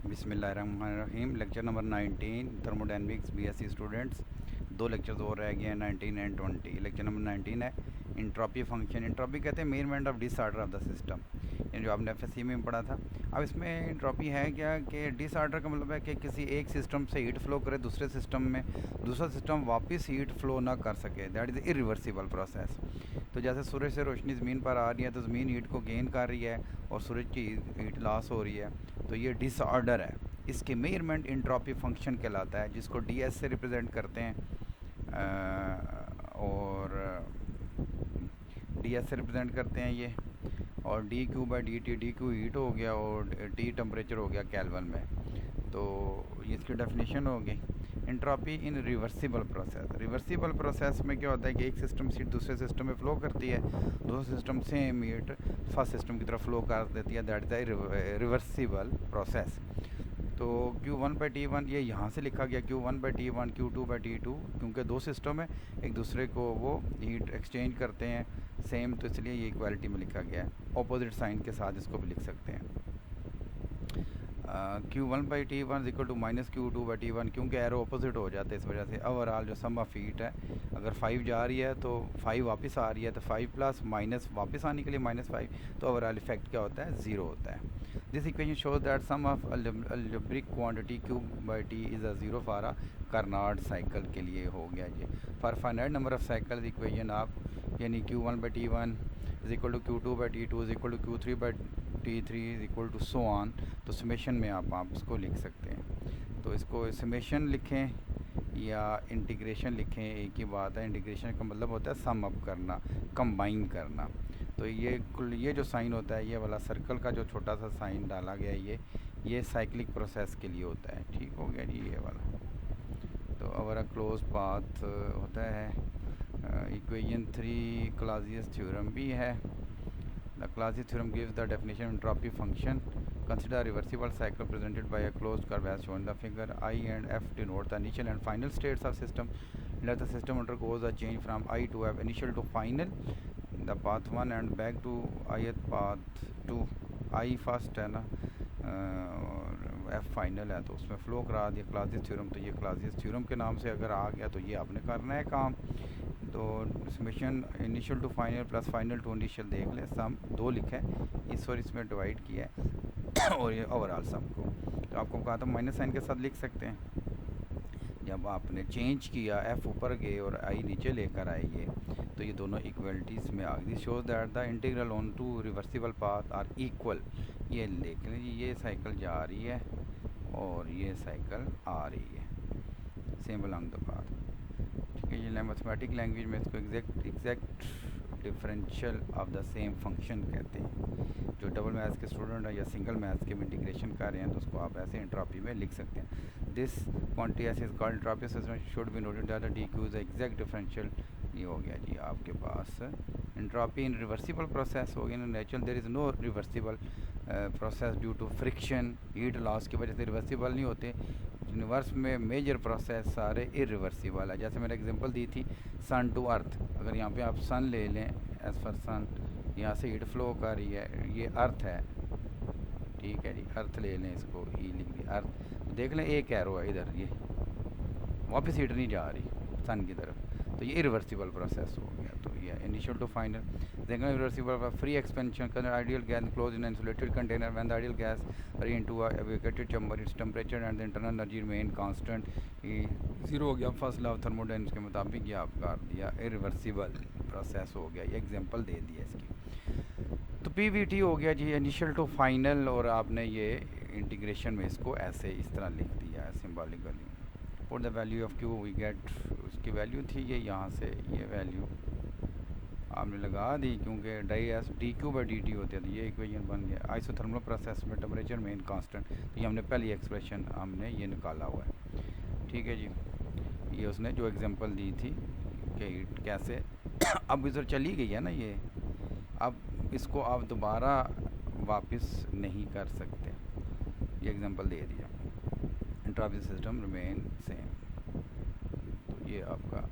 बिस्मिल्लाहिर्रहमानिर्रहीम। Lecture number 19 thermodynamics BSc students. दो lectures और रह गए हैं, 19 एंड 20। लेक्चर नंबर 19 है इंट्रॉपी फंक्शन। इंट्रॉपी कहते हैं measurement of disorder of the system, यानी जो आपने एफएससी में पढ़ा था। अब इसमें इंट्रॉपी है क्या कि डिसऑर्डर का मतलब है कि किसी एक सिस्टम से हीट फ्लो करे दूसरे सिस्टम में, दूसरा सिस्टम वापस हीट फ्लो ना कर सके, दैट इज़ इरिवर्सिबल प्रोसेस। तो जैसे सूरज से रोशनी ज़मीन पर आ रही है तो ज़मीन हीट को गेन कर रही है और सूरज की हीट लॉस हो रही है, तो ये डिसऑर्डर है। इसके मेजरमेंट इंट्रॉपी फंक्शन कहलाता है, जिसको ds से रिप्रेजेंट करते हैं। और ds से रिप्रेजेंट करते हैं ये, और dQ/dt, dQ हीट हो गया और T टेम्परेचर हो गया केल्विन में। तो इसकी डेफिनेशन होगी इंट्रॉपी इन रिवर्सिबल प्रोसेस। रिवर्सिबल प्रोसेस में क्या होता है कि एक सिस्टम से दूसरे सिस्टम में फ़्लो करती है, दूसरा system same heat first system की तरफ फ़्लो कर देती है, that is the reversible process. तो Q1/T1 ये यहाँ से लिखा गया Q1/T1, Q2/T2, क्योंकि दो सिस्टम है, एक दूसरे को वो हीट एक्सचेंज करते हैं सेम, तो इसलिए ये इक्वालिटी में लिखा गया है। ऑपोजिट साइन के साथ इसको भी लिख सकते हैं। Q1/T1 इक्वल टू -Q2/T1, क्योंकि एरो ऑपोजिट हो जाते हैं, इस वजह से ओवरऑल जो सम ऑफ हीट है, अगर 5 जा रही है तो 5 वापस आ रही है, तो 5 प्लस माइनस वापस आने के लिए -5, तो ओवरऑल इफेक्ट क्या होता है, 0 होता है। This equation shows that sum of algebraic quantity Q/T is a 0 for a Carnot cycle के लिए हो गया ये। For finite number of cycle equation आप, यानी Q1/T1 is equal to Q2/T2 is equal to Q3/T3 is equal to so on. तो summation में आप इसको लिख सकते हैं। तो इसको समेशन लिखें या इंटीग्रेशन लिखें, एक ही बात है। इंटीग्रेशन का मतलब होता है सम अप करना, कंबाइन करना। तो ये जो साइन होता है, ये वाला सर्कल का जो छोटा सा साइन डाला गया है, ये साइक्लिक प्रोसेस के लिए होता है। ठीक हो गया जी, ये वाला। तो अवर क्लोज पाथ होता है। इक्वेशन 3 क्लासियस थ्योरम भी है। The Clausius theorem gives the definition of entropy function. Consider a reversible cycle presented by a closed curve as shown in the figure. I and F denote the initial and final states of system. Let the system undergoes a change from I to F, initial to final, the path 1 and back to ith path 2. I first है ना, और F final है, तो उसमें flow करा दिया Clausius theorem. तो ये क्लासियस थ्योरम के नाम से अगर आ गया तो ये आपने करना है काम। तो summation initial to final plus final to initial देख लें, सम 2 लिखा है इस और इसमें डिवाइड किया है और ये ओवरऑल सम को, तो आपको कहा था माइनस साइन के साथ लिख सकते हैं। जब आपने चेंज किया, एफ़ ऊपर गए और आई नीचे लेकर आए, तो ये दोनों इक्वलिटीज़ में आ गई। Shows that the integral on two reversible path are equal. ये देख लीजिए, ये साइकिल जा रही है और ये साइकिल आ रही है, सेम अलोंग द पाथ। ठीक है, ये मैथमेटिक लैंग्वेज में इसको exact differential of the same function कहते हैं। जो डबल मैथ्स के स्टूडेंट हैं या सिंगल मैथ्स के में इंटीग्रेशन कर रहे हैं, तो उसको आप ऐसे एंट्रोपी में लिख सकते हैं। दिस क्वांटिटी ऐसे is called entropy system should be noted that D Q is exact differential. ये हो गया जी आपके पास एंट्रोपी इन रिवर्सिबल प्रोसेस हो गया। Natural there is no reversible process due to friction, heat loss की वजह से रिवर्सिबल नहीं होते। यूनिवर्स में मेजर प्रोसेस सारे इरिवर्सिबल है। जैसे मैंने एग्जांपल दी थी सन टू अर्थ, अगर यहाँ पे आप सन ले लें, एज फॉर सन यहाँ से हीट फ्लो कर रही है, ये अर्थ है, ठीक है जी, अर्थ ले लें, इसको ई लिख दी अर्थ। तो देख लें एक एरो है इधर, ये वापस हीट नहीं जा रही सन की तरफ, तो ये इरिवर्सिबल प्रोसेस हो गया। तो ये initial to final. Second irreversible free expansion का ideal gas close in insulated container when the ideal gas re into a vacuumated chamber, its temperature and the internal energy remain constant. ये 0 हो गया। First law of thermodynamics के मुताबिक ये आपका दिया irreversible process हो गया। ये एग्जांपल दे दिया इसकी। तो पीवीटी हो गया जी इनिशियल टू फाइनल, और आपने ये इंटीग्रेशन में इसको ऐसे इस तरह लिख दिया है सिम्बॉलिकली। और the value of Q we get, उसकी वैल्यू थी ये, यहाँ से ये वैल्यू आपने लगा दी, क्योंकि dQ/dt होते हैं, तो ये इक्वेशन बन गया। आइसोथर्मल प्रोसेस में टेम्परेचर मेन कांस्टेंट, तो ये हमने पहली एक्सप्रेशन हमने ये निकाला हुआ है। ठीक है जी, ये उसने जो एग्जांपल दी थी कि हीट कैसे अब इधर चली गई है ना ये, अब इसको आप दोबारा वापस नहीं कर सकते, ये एग्जांपल दे दिया। Entropy system remain same. तो ये आपका